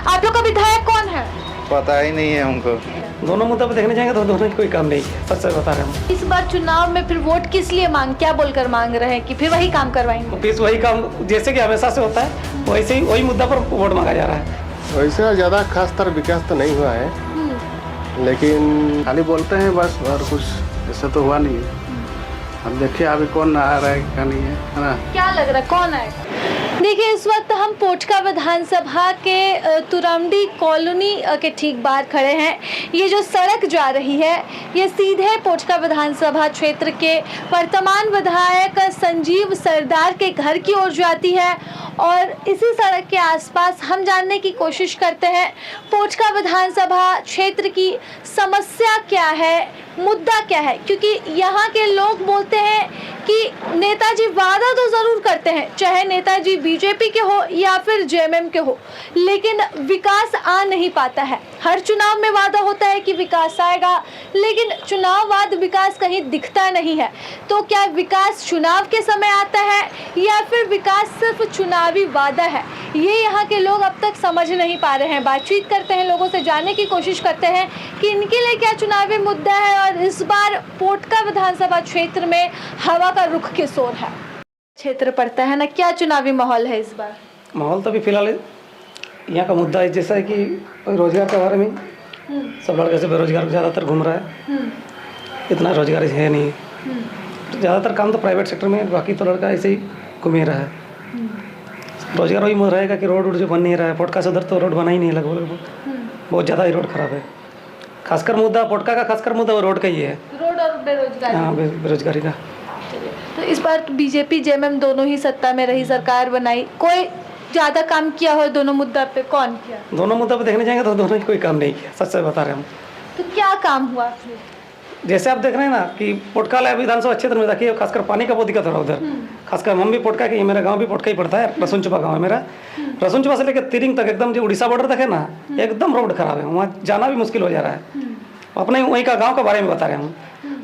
आप लोग का विधायक कौन है? पता ही नहीं है हमको। दोनों मुद्दा पे देखने जाएंगे तो दोनों की कोई काम नहीं है, सच बता रहे हैं हम। इस बार चुनाव में फिर वोट किस लिए क्या बोलकर मांग रहे हैं कि फिर वही काम करवाएंगे? ऑफिस वही काम जैसे कि हमेशा से होता है वैसे ही वही मुद्दा पर वोट मांगा जा रहा है। वैसे ज़्यादा खासतर विकास तो नहीं हुआ है, लेकिन खाली बोलते हैं बस, और कुछ ऐसा तो हुआ नहीं है। अब देखिए अभी कौन आ रहा है क्या नहीं है ना। क्या लग रहा है कौन आएगा? देखिए इस वक्त हम पोटका विधानसभा के तुरामडी कॉलोनी के ठीक बाहर खड़े हैं। ये जो सड़क जा रही है ये सीधे पोटका विधानसभा क्षेत्र के वर्तमान विधायक संजीव सरदार के घर की ओर जाती है और इसी सड़क के आसपास हम जानने की कोशिश करते हैं पोटका विधानसभा क्षेत्र की समस्या क्या है, मुद्दा क्या है, क्योंकि यहाँ के लोग बोलते हैं कि नेताजी वादा तो ज़रूर करते हैं, चाहे नेताजी बीजेपी के हो या फिर जेएमएम के हो, लेकिन विकास आ नहीं पाता है। हर चुनाव में वादा होता है कि विकास आएगा, लेकिन चुनाव बाद विकास कहीं दिखता नहीं है। तो क्या विकास चुनाव के समय आता है या फिर विकास सिर्फ चुनावी वादा है, ये यहाँ के लोग अब तक समझ नहीं पा रहे हैं। बातचीत करते हैं, लोगों से जानने की कोशिश करते हैं कि इनके लिए क्या चुनावी मुद्दा है और इस बार पोटका विधानसभा क्षेत्र में हवा का रुख किस ओर है। क्षेत्र पड़ता है ना, क्या चुनावी माहौल है इस बार? माहौल तो अभी फिलहाल यहाँ का मुद्दा है जैसा है कि रोजगार के बारे में सब लड़के से बेरोजगार ज़्यादातर घूम रहा है, इतना रोजगार है नहीं। ज़्यादातर काम तो प्राइवेट सेक्टर में, बाकी तो लड़का ऐसे ही घूम ही रहा है। रोजगार वही रहेगा कि रोड जो बन नहीं रहा है। पोटका से उधर तो रोड बना ही नहीं लगभग, बहुत ज़्यादा ही रोड खराब है। खासकर मुद्दा पोटका का खासकर मुद्दा वो रोड का ही है, रोड और बेरोजगारी। हाँ, बेरोजगारी का। तो इस बार तो बीजेपी जेएमएम दोनों ही सत्ता में रही, सरकार बनाई, कोई ज़्यादा काम किया हो दोनों मुद्दा पे? कौन किया? दोनों मुद्दा पे देखने जाएंगे तो दोनों की कोई काम नहीं किया, सच बता रहे हैं हम। तो क्या काम हुआ? जैसे आप देख रहे हैं ना कि पोटका विधानसभा क्षेत्र में देखिए खासकर पानी का बहुत दिक्कत हो रहा है उधर। खासकर हम भी पोटका के, मेरा गांव भी पोटका ही पड़ता है, रसुनचुपा गांव है मेरा। रसुनचुपा से लेकर तिरिंग तक एकदम जो उड़ीसा बॉर्डर तक है ना, एकदम रोड खराब है, वहाँ जाना भी मुश्किल हो जा रहा है। अपने वहीं का गाँव के बारे में बता रहे हैं।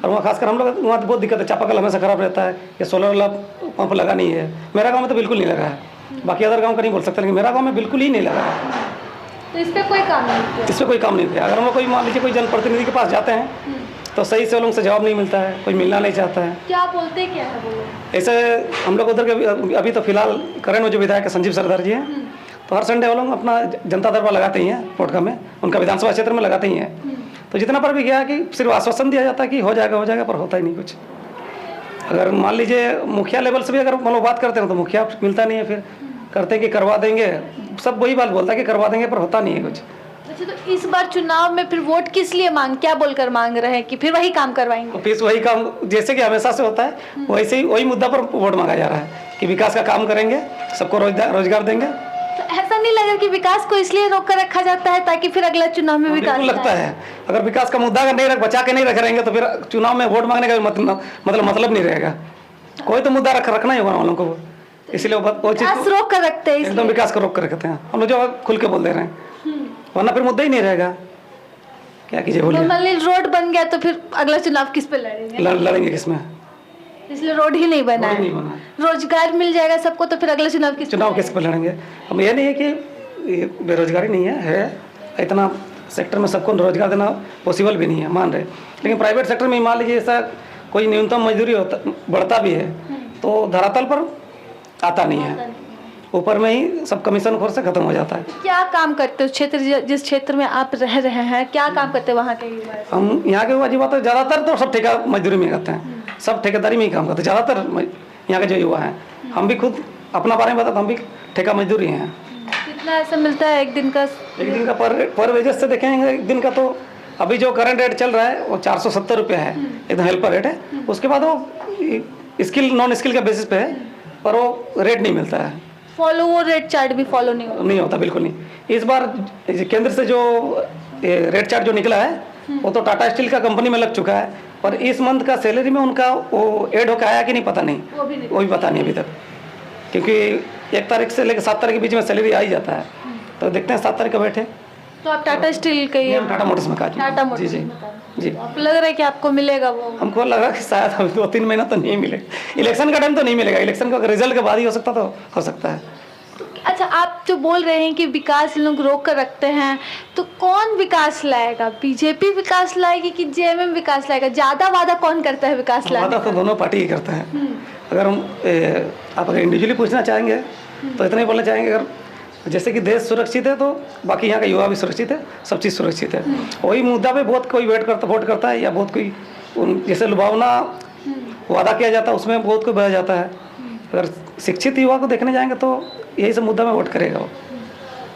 और वहाँ खासकर हम लोग वहाँ बहुत दिक्कत है, चापाकल हमेशा खराब रहता है, ये सोलर वाला पंप लगा नहीं है। मेरा गाँव में तो बिल्कुल नहीं लगा है, बाकी अदर गाँव का नहीं बोल सकते, लेकिन मेरा गाँव में बिल्कुल ही नहीं लगा है। तो इस पर कोई काम नहीं किया? इस पर कोई काम नहीं किया। अगर हम लोग कोई मान लीजिए कोई जनप्रतिनिधि के पास जाते हैं तो सही से उनसे जवाब नहीं मिलता है, कोई मिलना नहीं चाहता है। क्या बोलते क्या है वो लोग? ऐसे हम लोग उधर के अभी तो फिलहाल करंट में जो विधायक संजीव सरदार जी हैं, तो हर संडे वो लोग अपना जनता दरबार लगाते ही हैं पोटका में, उनका विधानसभा क्षेत्र में लगाते ही हैं। तो जितना पर भी गया कि सिर्फ आश्वासन दिया जाता है कि हो जाएगा, पर होता ही नहीं कुछ। अगर मान लीजिए मुखिया लेवल से भी अगर हम लोग बात करते हैं तो मुखिया मिलता नहीं है, फिर करते हैं कि करवा देंगे, सब वही बात बोलता है कि करवा देंगे, पर होता नहीं है कुछ। अच्छा, तो इस बार चुनाव में फिर वोट किस लिए क्या बोलकर मांग रहे हैं कि फिर वही काम करवाएंगे? ऑफिस वही काम जैसे कि हमेशा से होता है वैसे ही वही मुद्दा पर वोट मांगा जा रहा है कि विकास का काम करेंगे, सबको रोजगार देंगे। तो ऐसा नहीं लगा कि विकास को इसलिए रोक कर रखा जाता है ताकि फिर अगला चुनाव में विकास लगता है? अगर विकास का मुद्दा अगर नहीं बचा के नहीं रख रहेंगे तो फिर चुनाव में वोट मांगने का मतलब नहीं रहेगा। कोई तो मुद्दा रखना ही होगा हम लोग को, इसलिए वो चीज रोक कर रखते हैं, एकदम विकास को रोक कर रखते हैं हम लोग, जो खुल के बोल दे रहे हैं, वरना फिर मुद्दा ही नहीं रहेगा। क्या कीजिए बोलिए? मान लीजिए रोड बन गया तो फिर अगला चुनाव किस पे लड़ेंगे? लड़ेंगे किसमें? इसलिए रोड ही नहीं बना है। रोजगार मिल जाएगा सबको तो फिर अगला चुनाव किस पे लड़ेंगे? हम ये नहीं है कि बेरोजगारी नहीं है, इतना सेक्टर में सबको रोजगार देना पॉसिबल भी नहीं है, मान रहे। लेकिन प्राइवेट सेक्टर में मान लीजिए ऐसा कोई न्यूनतम मजदूरी बढ़ता भी है तो धरातल पर आता नहीं है, ऊपर में ही सब कमीशन खोर से खत्म हो जाता है। क्या काम करते हो क्षेत्र, जिस क्षेत्र में आप रह रहे हैं, क्या काम करते हैं वहाँ के युवा? हम यहाँ के युवा जी बात ज़्यादातर तो सब ठेका मजदूरी में करते हैं, सब ठेकेदारी में ही काम करते हैं ज़्यादातर यहाँ के जो युवा हैं। हम भी खुद अपना बारे में बताते, हम भी ठेका मजदूरी हैं। कितना ऐसा मिलता है एक दिन का? पर वेजेस से देखेंगे एक दिन का तो अभी जो करंट रेट चल रहा है वो 470 रुपये है, एकदम हेल्पर रेट है। उसके बाद वो स्किल नॉन स्किल के बेसिस पे है, पर वो रेट नहीं मिलता है। वो रेट चार्ट भी फॉलो नहीं होता, बिल्कुल नहीं। इस बार केंद्र से जो रेट चार्ट जो निकला है वो तो टाटा स्टील का कंपनी में लग चुका है, पर इस मंथ का सैलरी में उनका वो ऐड होकर आया कि नहीं पता नहीं, वो भी पता नहीं अभी तक, क्योंकि 1 तारीख से लेकर 7 तारीख के बीच में सैलरी आ ही जाता है। तो देखते हैं 7 तारीख का बैठे। तो आप टाटा स्टील के टाटा मोटर्स में टाटा मोटर्स जी जी। आप लग रहा है कि आपको मिलेगा वो? हमको लगा कि शायद हमें 2-3 महीना तो नहीं मिलेगा, इलेक्शन का टाइम तो नहीं मिलेगा, इलेक्शन का रिजल्ट के बाद ही हो सकता है। अच्छा, आप जो बोल रहे हैं कि विकास लोग रोक कर रखते हैं, तो कौन विकास लाएगा? बीजेपी विकास लाएगी कि जेएमएम विकास लाएगा? ज्यादा वादा कौन करता है विकास लाने वादा का? तो दोनों पार्टी ही करते हैं। अगर हम आप अगर इंडिविजुअली पूछना चाहेंगे तो इतना ही बोलना चाहेंगे, अगर जैसे कि देश सुरक्षित है तो बाकी यहाँ का युवा भी सुरक्षित है, सब चीज़ सुरक्षित है। वही मुद्दा पे बहुत कोई वोट करता है, या बहुत कोई जैसे लुभावना वादा किया जाता है उसमें बहुत कोई बह जाता है। अगर शिक्षित युवा को देखने जाएंगे तो यही सब मुद्दा में वोट करेगा वो।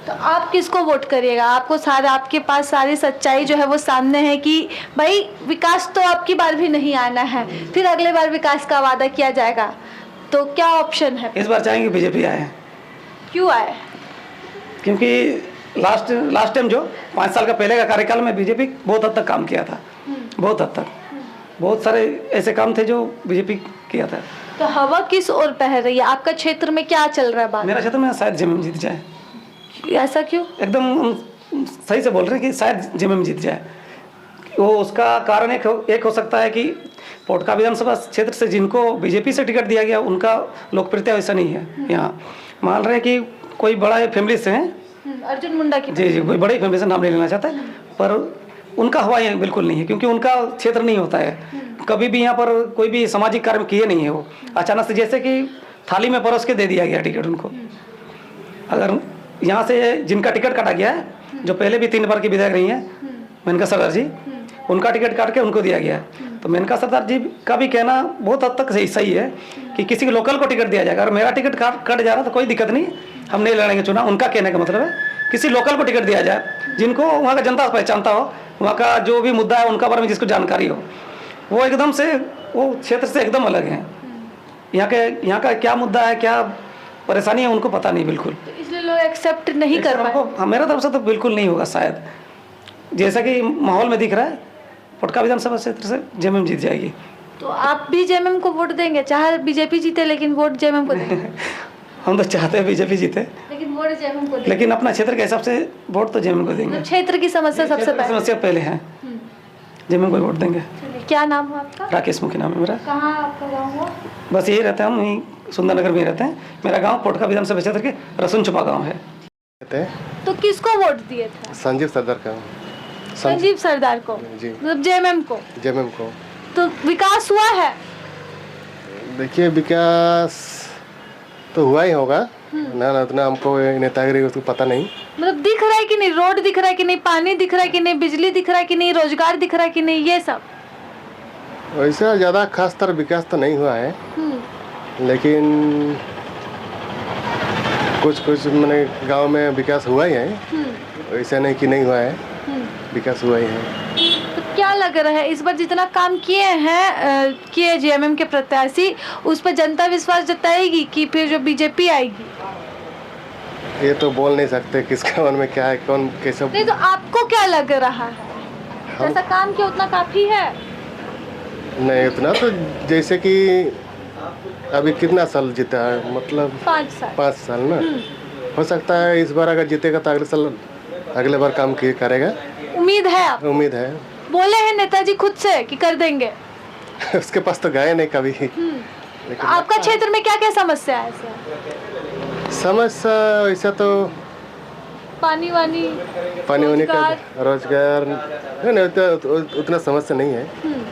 तो आप किसको वोट करिएगा? आपको सारा, आपके पास सारी सच्चाई जो है वो सामने है कि भाई विकास तो आपकी बार भी नहीं आना है, फिर अगले बार विकास का वादा किया जाएगा, तो क्या ऑप्शन है? इस बार चाहेंगे बीजेपी आए। क्यों आए? क्योंकि लास्ट टाइम जो 5 साल का पहले का कार्यकाल में बीजेपी बहुत हद तक काम किया था, बहुत हद तक बहुत सारे ऐसे काम थे जो बीजेपी किया था। तो हवा किस ओर बह रही है? आपका क्षेत्र में क्या चल रहा है बात? मेरा क्षेत्र में शायद जेएमएम जीत जाए। ऐसा क्यों? एकदम हम सही से बोल रहे हैं कि शायद जेएमएम जीत जाए। वो उसका कारण एक हो सकता है कि पोटका विधानसभा क्षेत्र से जिनको बीजेपी से टिकट दिया गया उनका लोकप्रियता वैसा नहीं है। यहाँ मान रहे हैं कि कोई बड़ा फैमिली से हैं, अर्जुन मुंडा की। जी कोई बड़ी फैमिली से नाम नहीं लेना चाहता है, पर उनका हवा यहाँ बिल्कुल नहीं है, क्योंकि उनका क्षेत्र नहीं होता है। कभी भी यहाँ पर कोई भी सामाजिक कार्य किए नहीं है वो। अचानक से जैसे कि थाली में परोस के दे दिया गया टिकट उनको। अगर यहाँ से जिनका टिकट काटा गया है, जो पहले भी 3 बार की विधायक रही हैं, मेनका सरदार जी, उनका टिकट काट के उनको दिया गया है। तो मेनका सरदार जी का भी कहना बहुत हद तक सही है कि किसी के लोकल को टिकट दिया जाएगा। अगर मेरा टिकट कट जा रहा तो कोई दिक्कत नहीं, हम नहीं लड़ेंगे चुनाव। उनका कहने का मतलब है किसी लोकल को टिकट दिया जाए, जिनको वहाँ का जनता पहचानता हो, वहाँ का जो भी मुद्दा है उनका बारे में जिसको जानकारी हो, वो एकदम से वो क्षेत्र से एकदम अलग है। यहाँ का क्या मुद्दा है, क्या परेशानी है, उनको पता नहीं बिल्कुल। तो इसलिए लोग एक्सेप्ट नहीं कर पाए। मेरा तरफ से तो बिल्कुल नहीं होगा शायद। जैसा कि माहौल में दिख रहा है, पोटका विधानसभा क्षेत्र से जेएमएम जीत जाएगी। तो आप भी जेएमएम को वोट देंगे? चाहे बीजेपी जीते लेकिन वोट जेएमएम को देंगे? हम तो चाहते हैं बीजेपी जीते, लेकिन वोट जेएमएम को देंगे। लेकिन अपना क्षेत्र के हिसाब से वोट तो जेएमएम को देंगे। क्षेत्र की समस्या सबसे पहले, समस्या पहले है, जेएमएम को वोट देंगे। क्या नाम है आपका? राकेश मुखी नाम है मेरा। कहाँ आपका गाँव हुआ? बस यही रहते हैं, हम यहीं सुंदरनगर में रहते हैं। मेरा गांव पोटका विधानसभा क्षेत्र के रसुन छुपा गांव है। तो किसको वोट दिए थे? संजीव सरदार का। संजीव सरदार को? जी। मतलब जेएमएम को? जेएमएम को। तो विकास हुआ है? देखिए विकास तो हुआ ही होगा ना, उतना हमको नेतागिरी उसको पता नहीं। मतलब दिख रहा है कि नहीं? रोड दिख रहा है कि नहीं? पानी दिख रहा है कि नहीं? बिजली दिख रहा है कि नहीं? रोजगार दिख रहा है कि नहीं? ये सब वैसा ज़्यादा खासतर विकास तो नहीं हुआ है, लेकिन कुछ मैंने गांव में विकास हुआ ही है। वैसा नहीं कि नहीं हुआ है, विकास हुआ ही है। तो क्या लग रहा है इस बार जितना काम किए जेएमएम के प्रत्याशी, उस पर जनता विश्वास जताएगी कि फिर जो बीजेपी आएगी? ये तो बोल नहीं सकते किसका मन में क्या है, कौन कैसे। नहीं, तो आपको क्या लग रहा है? जैसा काम किया उतना काफी है? नहीं उतना तो, जैसे कि अभी कितना साल जीता है, मतलब 5 साल ना। हो सकता है इस बार अगर जीतेगा तो अगले बार काम करेगा। उम्मीद है? आप उम्मीद है। बोले हैं नेताजी खुद से कि कर देंगे? उसके पास तो गए नहीं कभी। लेकिन आपका क्षेत्र में क्या क्या समस्या है? समस्या ऐसा तो पानी वानी का रोजगार नहीं, उतना समस्या नहीं है।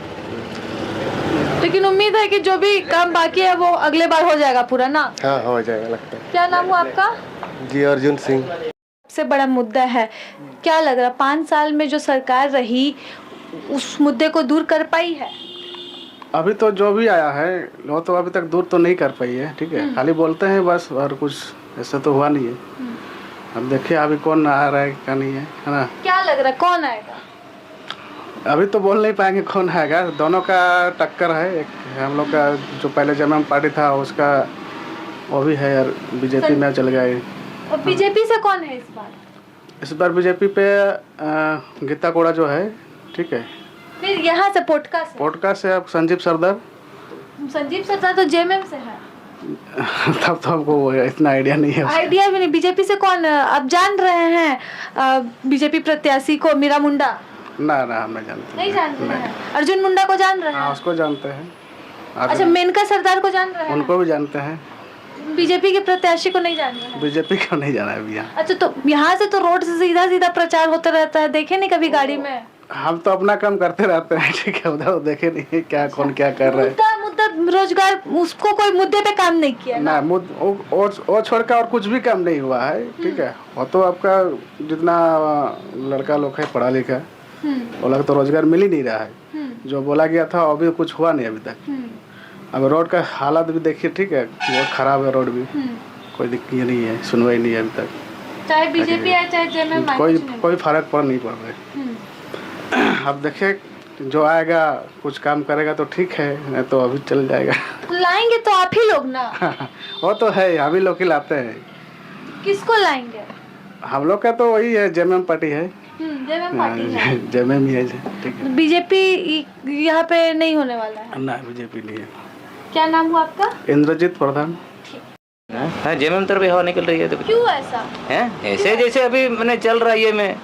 लेकिन उम्मीद है कि जो भी काम बाकी है वो अगले बार हो जाएगा पूरा ना? हाँ हो जाएगा लगता है। क्या नाम हुआ आपका? जी अर्जुन सिंह। सबसे बड़ा मुद्दा है, क्या लग रहा 5 साल में जो सरकार रही उस मुद्दे को दूर कर पाई है? अभी तो जो भी आया है वो तो अभी तक दूर तो नहीं कर पाई है, ठीक है। खाली बोलते हैं बस, और कुछ ऐसा तो हुआ नहीं है। अब देखिए अभी कौन आ रहा है क्या नहीं है ना। क्या लग रहा है कौन आएगा? अभी तो बोल नहीं पाएंगे कौन आएगा, दोनों का टक्कर है। एक हम लोग का जो पहले जेएमएम पार्टी था उसका वो भी है, और बीजेपी में चल गया। और बीजेपी से कौन है इस बार? बीजेपी पे गीता कोड़ा जो है, ठीक है। फिर यहाँ से पोटका से अब संजीव सरदार तो जेएमएम से है। तब तो हमको इतना आइडिया नहीं है। आइडिया भी नहीं। बीजेपी से कौन आप जान रहे हैं? बीजेपी प्रत्याशी को मीरा मुंडा? ना हम नहीं जानते हैं। अर्जुन मुंडा को जान रहे हैं? हाँ उसको जानते हैं। अच्छा, मेनका सरदार को जान रहे हैं? उनको भी जानते हैं। बीजेपी के प्रत्याशी को नहीं जान रहे हैं? बीजेपी को नहीं जाना है अभी यहाँ। अच्छा, तो यहाँ से तो रोड से सीधा सीधा प्रचार होता रहता है, देखे नहीं कभी गाड़ी में? हम तो अपना काम करते रहते हैं, ठीक है, उधर देखे नहीं क्या कौन क्या कर रहा है। मुद्दा रोजगार, उसको कोई मुद्दे पे काम नहीं किया ना? वो छोड़ कर और कुछ भी काम नहीं हुआ है, ठीक है। वो तो आपका जितना लड़का लोग है पढ़ा लिखा, वो लोग तो रोजगार मिल ही नहीं रहा है। जो बोला गया था अभी कुछ हुआ नहीं अभी तक। अब रोड का हालत भी देखिए, ठीक है, बहुत खराब है रोड भी, कोई दिक्कत नहीं है, सुनवाई नहीं है अभी तक। चाहे बीजेपी आए चाहे जेएमएम, कोई फर्क पड़ नहीं पड़ रहा है। अब देखिए जो आएगा कुछ काम करेगा तो ठीक है, नहीं तो अभी चल जाएगा। लाएंगे तो आप ही लोग ना? वो तो है, हम ही लोग ही लाते हैं। किसको लाएंगे? हम लोग का तो वही है, जेएमएम पार्टी है। जेएमएम पार्टी है, जेएमएम ही है, ठीक है। बीजेपी यहाँ पे नहीं होने वाला है ना, बीजेपी नहीं है। क्या नाम हुआ आपका? इंद्रजीत प्रधान। हाँ, जेएमएम तरफ हवा निकल रही है तो क्यों ऐसा है? ऐसे जैसे अभी मैंने चल रहा है ये में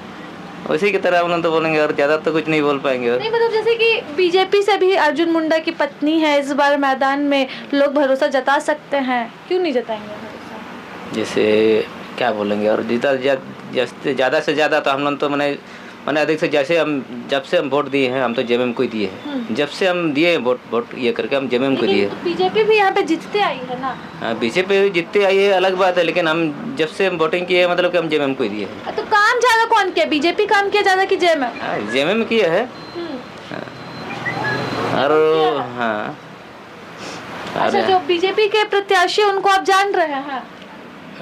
उसी की तरह उन्होंने तो बोलेंगे, और ज्यादा तो कुछ नहीं बोल पाएंगे। और नहीं, मतलब जैसे कि बीजेपी से भी अर्जुन मुंडा की पत्नी है, इस बार मैदान में लोग भरोसा जता सकते हैं, क्यों नहीं जताएंगे भरोसा? जैसे क्या बोलेंगे, और ज़्यादा से ज़्यादा तो हम लोग तो मैंने अधिक से जैसे जब से हम वोट दिए हैं, हम तो जेएमएम को ही दिए हैं। जब से हम दिए वोट ये करके हम जेएमएम को दिए। बीजेपी भी यहाँ पे जीतते आई है ना? हाँ, बीजेपी जीतते आई है अलग बात है, लेकिन हम जब से हम वोटिंग किए मतलब कि हम जेएमएम को ही दिए हैं। तो काम ज्यादा कौन किया, बीजेपी काम किया ज्यादा कि जेएमएम? हाँ, जेएमएम किया है। और हाँ, अच्छा, जो बीजेपी के प्रत्याशी उनको आप जान रहे हैं?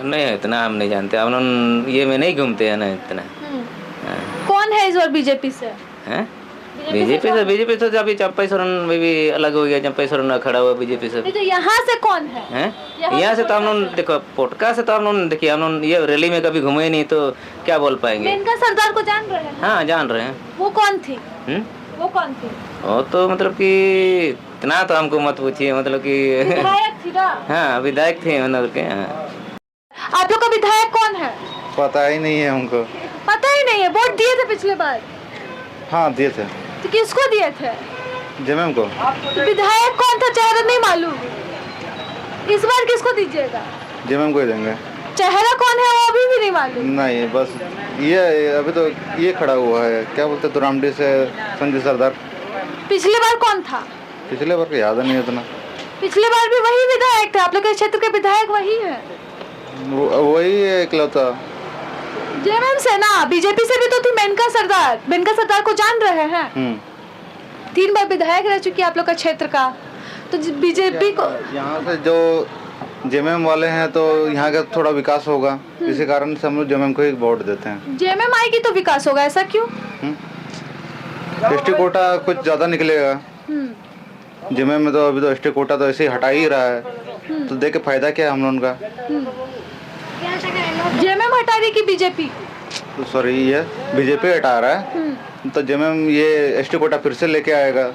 नहीं, इतना हम नहीं जानते, हम लोग ये में नहीं घूमते हैं ना इतना। कौन है इस बार बीजेपी से? हैं? बीजेपी से अभी चंपई सोरेन भी अलग हो गया, चंपई सोरेन खड़ा हुआ बीजेपी से। तो यहाँ से कौन है? हैं? यहाँ से तो हम लोग देखो, पोटका से तो हम लोग देखिए, हम लोग ये रैली में कभी घूमे नहीं तो क्या बोल पाएंगे। मेनका सरदार को जान रहे हैं? हाँ, जान रहे हैं। वो कौन थी? वो कौन थी? वो तो मतलब कि इतना तो हमको मत पूछिए, मतलब कि विधायक थी ना? हाँ, विधायक थे मतलब के। आप लोग का विधायक कौन है? पता ही नहीं है हमको। पता ही नहीं है? वोट दिए थे पिछले बार? हाँ, दिए थे। तो किसको दिए थे? जेएमएम को। तो विधायक कौन था, चेहरा नहीं मालूम? इस बार किसको दीजिएगा? जेएमएम को ही देंगे। चेहरा कौन है वो अभी भी नहीं मालूम? नहीं, बस ये अभी तो ये खड़ा हुआ है, क्या बोलते हैं, तुरामडी से संजय सरदार। पिछले बार कौन था? पिछले बार का याद नहीं उतना। पिछले बार भी वही विधायक थे, आप लोग के क्षेत्र के विधायक वही है? वही इकलौता। जेएमएम से ना, बीजेपी से भी तो थी मेनका सरदार। मेनका सरदार को जान रहे हैं? 3 बार विधायक रह चुकी है आप लोग का क्षेत्र का। तो बीजेपी को यहाँ से जो जेएमएम वाले हैं तो यहाँ का थोड़ा विकास होगा, इसी कारण से हम लोग जेएमएम को ही वोट देते हैं। जेएमएम आएगी तो विकास होगा, ऐसा क्यों? एसटी कोटा कुछ ज्यादा निकलेगा। जेएमएम में तो अभी तो एसटी कोटा तो ऐसे ही हटा ही रहा है, तो देख के फायदा क्या है हम लोगों का। जेएमएम हटा रही कि बीजेपी? तो सॉरी, ये बीजेपी हटा रहा है, तो जेएमएम ये एसटी कोटा फिर से लेके आएगा,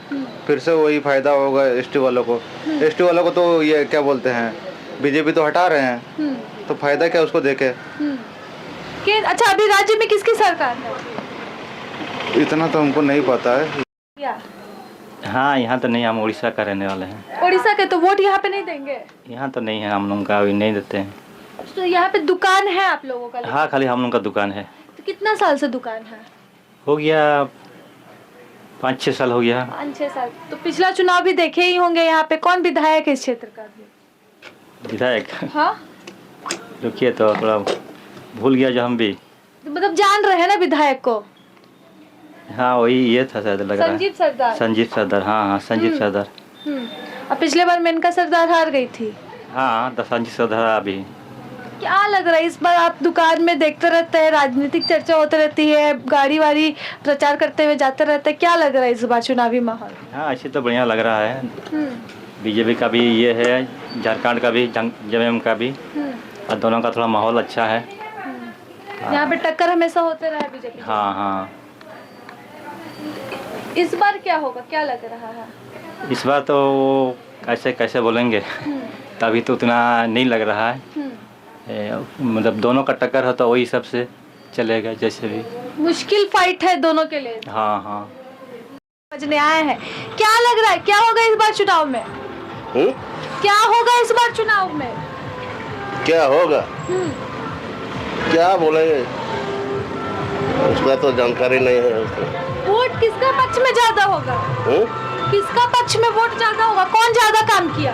फिर से वही फायदा होगा एसटी वालों को। एसटी वालों को तो ये क्या बोलते हैं, बीजेपी तो हटा रहे हैं, तो फायदा क्या उसको देखे। अच्छा, अभी राज्य में किसकी सरकार है? इतना तो हमको नहीं पता है। हाँ, यहाँ तो नहीं, हम उड़ीसा का रहने वाले हैं। उड़ीसा के, तो वोट यहाँ पे नहीं देंगे? यहाँ तो नहीं है, हम लोग का अभी नहीं देते हैं। तो यहाँ पे दुकान है आप लोगों का? हाँ, खाली हम लोग का दुकान है। तो कितना साल से दुकान है? हो गया 5-6 साल हो गया। 5-6 साल। तो पिछला चुनाव भी देखे ही होंगे, यहाँ पे कौन विधायक है इस क्षेत्र का? विधायक? हाँ, रुकिए, तो थोड़ा भूल गया जो हम भी। तो मतलब जान रहे हैं ना विधायक को? हाँ, वही ये था शायद, लग रहा है संजीव सरदार। संजीव सरदार, हाँ, संजीव सरदार। अब पिछले बार मेनका सरदार हार गई थी। हाँ, संजीव सरदार अभी। क्या लग रहा है इस बार? आप दुकान में देखते रहते हैं, राजनीतिक चर्चा होती रहती है, गाड़ी वाड़ी प्रचार करते हुए जाते रहते हैं, क्या लग रहा है इस बार चुनावी माहौल? हाँ, ऐसे तो बढ़िया लग रहा है। बीजेपी का भी ये है, झारखंड का भी, जेएमएम का भी, और दोनों का थोड़ा माहौल अच्छा है। यहाँ पे टक्कर हमेशा होते रहा बीजेपी। हाँ हाँ। इस बार क्या होगा, क्या लग रहा है? इस बार तो कैसे कैसे बोलेंगे, तभी तो उतना नहीं लग रहा है। मतलब दोनों का टक्कर हो तो वही सबसे चलेगा, जैसे भी। मुश्किल फाइट है दोनों के लिए। हाँ हाँ। समझने आया है, क्या लग रहा है, क्या होगा इस बार चुनाव में? क्या होगा इस बार चुनाव में? क्या होगा क्या बोलेंगे, उसका तो जानकारी नहीं है उसको। वोट किसका पक्ष में ज्यादा होगा? किसका पक्ष में वोट ज्यादा होगा? कौन ज्यादा काम किया?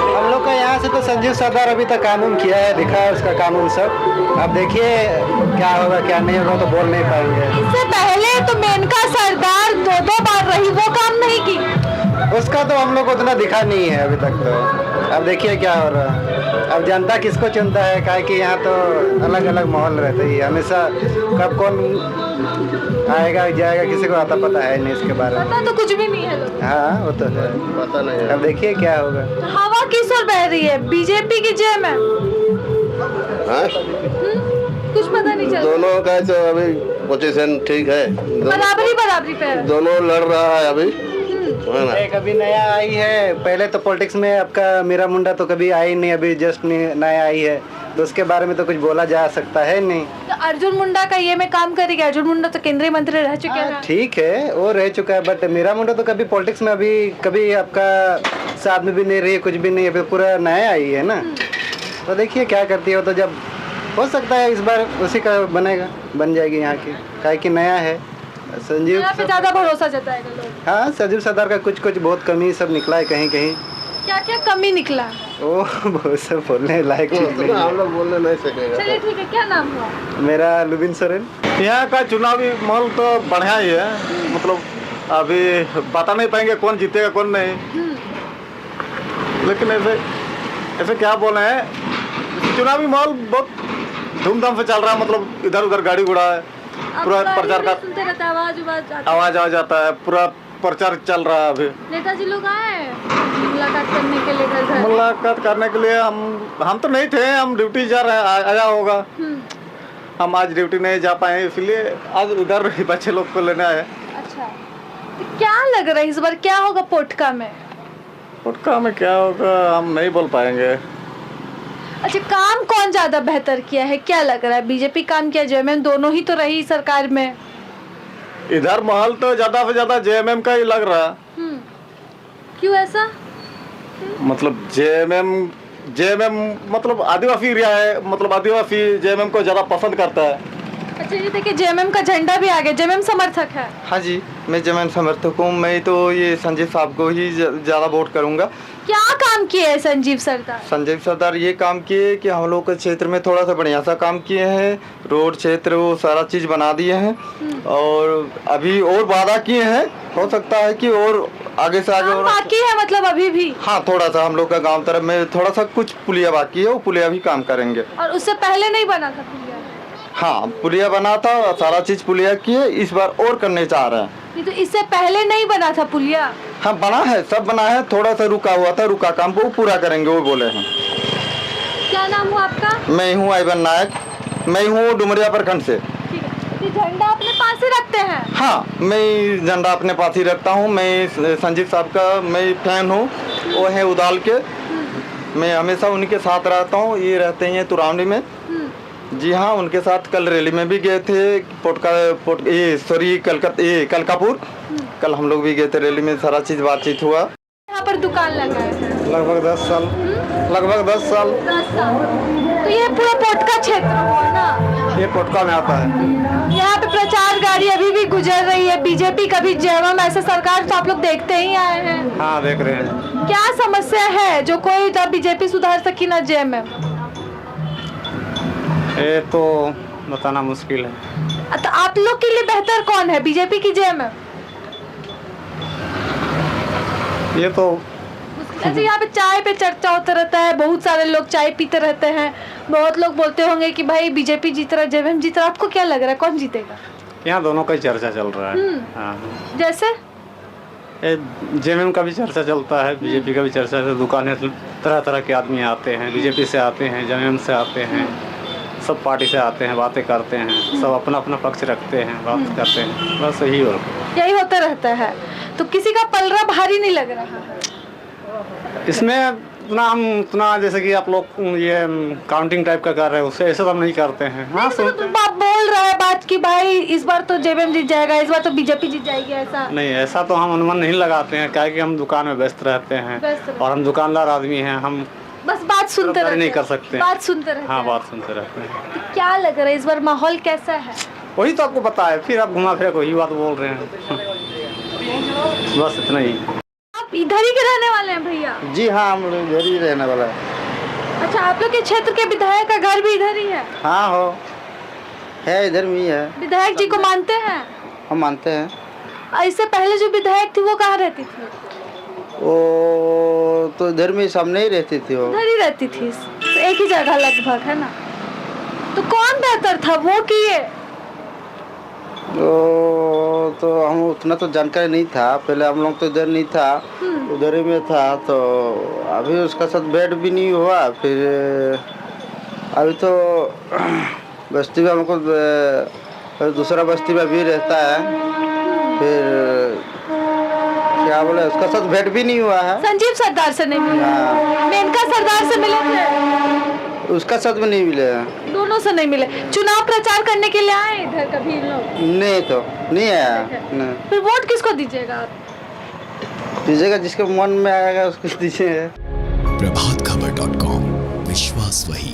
हम लोग का यहाँ से तो संजीव सरदार अभी तक कानून किया है, दिखा है उसका कानून सब। अब देखिए क्या होगा क्या नहीं होगा तो बोल नहीं पाएंगे। इससे पहले तो मेनका सरदार 2-2 बार रही, वो काम नहीं की। उसका तो हम लोग को उतना दिखा नहीं है अभी तक तो। अब देखिए क्या हो रहा है। अब जनता किसको चुनता है, काहे कि यहाँ तो अलग अलग माहौल रहता ही है हमेशा। कब कौन आएगा जाएगा किसी को आता पता है नहीं इसके बारे में। पता तो कुछ भी नहीं है लोग। हाँ वो तो है, पता नहीं है। अब देखिए क्या होगा। हवा किस ओर बह रही है, बीजेपी की जय में? हाँ? कुछ पता नहीं चल दोनों का तो अभी पोजीशन ठीक है, बराबरी पे है। दोनों लड़ रहा है अभी, है ना? एक अभी नया आई है, पहले तो पॉलिटिक्स में आपका मीरा मुंडा तो कभी आई नहीं, अभी जस्ट नया आई है तो उसके बारे में तो कुछ बोला जा सकता है नहीं। तो अर्जुन मुंडा का ये में काम करेगा? अर्जुन मुंडा तो केंद्रीय मंत्री रह चुके हैं। ठीक है वो रह चुका है, बट मीरा मुंडा तो कभी पॉलिटिक्स में अभी कभी आपका साथ में भी नहीं रही, कुछ भी नहीं, अभी पूरा नया आई है ना। तो देखिए क्या करती है वो, तो जब हो सकता है इस बार उसी का बन जाएगी यहाँ की, काहे कि नया है। संजीव पे ज्यादा भरोसा जताएगा लोग। हाँ संजीव सरदार का कुछ बहुत कमी सब निकला है कहीं कहीं। क्या क्या कमी निकला? वो बहुत सब बोलने लायक चीज नहीं है। हम लोग बोलने नहीं सकेगा। चलिए ठीक है, क्या नाम हुआ? मेरा लुबिन सोरेन। यहाँ का चुनावी माहौल तो बढ़िया ही है, मतलब अभी बता नहीं पाएंगे कौन जीतेगा कौन नहीं, लेकिन ऐसे क्या बोले हैं, चुनावी माहौल बहुत धूमधाम से चल रहा है, मतलब इधर उधर गाड़ी घोड़ा है, पूरा प्रचार का सुनते रहते हैं, आवाज आ जाता है, पूरा प्रचार चल रहा है। अभी नेताजी लोग आए मुलाकात करने के लिए घर? मुलाकात करने के लिए हम तो नहीं थे, हम ड्यूटी जा रहे आया होगा, हम आज ड्यूटी नहीं जा पाए इसलिए आज उधर बच्चे लोग को लेने आए। अच्छा, तो क्या लग रहा है इस बार क्या होगा पोटका में? पोटका में क्या होगा हम नहीं बोल पाएंगे। अच्छा, काम कौन ज्यादा बेहतर किया है, क्या लग रहा है? बीजेपी काम किया, जेएमएम दोनों ही तो रही सरकार में। इधर माहौल तो ज्यादा से ज्यादा जेएमएम का ही लग रहा। क्यों ऐसा? मतलब जेएमएम मतलब आदिवासी एरिया है, मतलब आदिवासी जेएमएम को ज्यादा पसंद करता है। अच्छा, ये देखिए जेएमएम का झंडा भी आ गया, जेएमएम समर्थक है। हाँ जी, मैं जेएमएम समर्थक हूँ। मैं तो ये संजीव साहब को ही ज़्यादा वोट करूँगा। क्या काम किए हैं संजीव सरदार? संजीव सरदार ये काम किए कि हम लोग के क्षेत्र में थोड़ा सा बढ़िया सा काम किए हैं, रोड क्षेत्र वो सारा चीज़ बना दिए हैं और अभी और वादा किए हैं, हो सकता है कि और आगे से आगे और बाकी है, मतलब अभी भी? हाँ, थोड़ा सा हम लोग का गाँव तरफ में थोड़ा सा कुछ पुलिया बाकी है, वो पुलिया भी काम करेंगे। और उससे पहले नहीं बना था पुलिया? हाँ, पुलिया बना था, सारा चीज़ पुलिया किए, इस बार और करने चाह रहे हैं। नहीं तो इससे पहले नहीं बना था पुलिया? हाँ बना है, सब बना है, थोड़ा सा रुका हुआ था, रुका काम को पूरा करेंगे वो बोले हैं। क्या नाम हुआ आपका? मैं हूँ आइवन नायक, मैं हूँ डुमरिया प्रखंड से। ठीक है, ये झंडा अपने पास ही रखते हैं? हाँ, मैं झंडा अपने पास ही रखता हूँ। मैं संजीव साहब का मैं फैन हूँ, वो है उदाल के, मैं हमेशा उनके साथ रहता हूँ। ये रहते हैं तुरावनी में। जी हाँ, उनके साथ कल रैली में भी गए थे, कलकापुर। कल हम लोग भी गए थे रैली में, सारा चीज़ बातचीत हुआ। यहाँ पर दुकान लगा है लगभग 10 साल। 10 साल। तो ये पूरा पोटका क्षेत्र हुआ ना? ये पोटका में आता है। यहाँ पे प्रचार गाड़ी अभी भी गुजर रही है, बीजेपी कभी जेएमएम ऐसे सरकार तो आप लोग देखते ही आए हैं। हाँ देख रहे हैं। क्या समस्या है जो कोई ना बीजेपी सुधार सकी ना जेएमएम? ये तो बताना मुश्किल है। तो आप लोग के लिए बेहतर कौन है, बीजेपी की जेएमएम? ये तो ऐसे यहाँ पे चाय पे चर्चा होता रहता है, बहुत सारे लोग चाय पीते रहते हैं, बहुत लोग बोलते होंगे कि भाई बीजेपी जीत रहा, जेएमएम जीत रहा, आपको क्या लग रहा है कौन जीतेगा? यहाँ दोनों का ही चर्चा चल रहा है। हाँ। जैसे जेएमएम का भी चर्चा चलता है, बीजेपी का भी चर्चा है। दुकानें तरह तरह के आदमी आते हैं, बीजेपी से आते हैं, जेएमएम से आते हैं, सब पार्टी से आते हैं, बातें करते हैं, सब अपना अपना पक्ष रखते हैं, बात करते हैं, बस यही होता रहता है। तो किसी का पलड़ा भारी नहीं लग रहा है इसमें? उतना जैसे कि आप लोग ये काउंटिंग टाइप का कर रहे हैं, उससे ऐसा तो हम नहीं करते हैं। हाँ, तो आप बोल रहे हैं, कि भाई इस बार तो जेबीएम जीत जाएगा, इस बार तो बीजेपी जीत जाएगी, ऐसा? नहीं, ऐसा तो हम अनुमान नहीं लगाते हैं, क्या कि हम दुकान में व्यस्त रहते हैं और हम दुकानदार आदमी हैं, हम बस बात सुनते रहते नहीं हैं। कर सकते। बात सुनते रहते हाँ, हैं। बात सुनते रहते हैं। तो क्या लग रहा है इस बार माहौल कैसा है? वही तो आपको पता है, फिर आप घुमा फिरा वही बात बोल रहे हैं। बस इतना ही। आप इधर ही के रहने वाले हैं भैया? जी हाँ, हम लोग इधर ही रहने वाला है। अच्छा, आप लोग के क्षेत्र के विधायक का घर भी इधर ही है? हाँ हो है, इधर में ही है। विधायक जी को मानते हैं? हम मानते हैं। इससे पहले जो विधायक थी वो कहाँ रहती थी? वो तो इधर में सामने ही रहती थी, वो इधर ही रहती थी, एक ही जगह लगभग, है ना? तो कौन बेहतर था, वो कि ये? तो हम उतना तो जानकारी नहीं था, पहले हम लोग तो इधर नहीं था, उधर ही में था। तो अभी उसका साथ बैठ भी नहीं हुआ, फिर अभी तो बस्ती में हमको दूसरा बस्ती में भी रहता है, फिर क्या बोले उसका साथ भेंट भी नहीं हुआ है। संजीव सरदार से नहीं मिले? मेनका सरदार से मिले थे? उसका साथ में नहीं मिले, दोनों से नहीं मिले। चुनाव प्रचार करने के लिए आए इधर कभी लोग? नहीं, तो नहीं आया। नहीं। फिर वोट किसको दीजिएगा आप? दीजिएगा जिसके मन में आएगा उसको दीजिएगा। प्रभातखबर.com, विश्वास वही।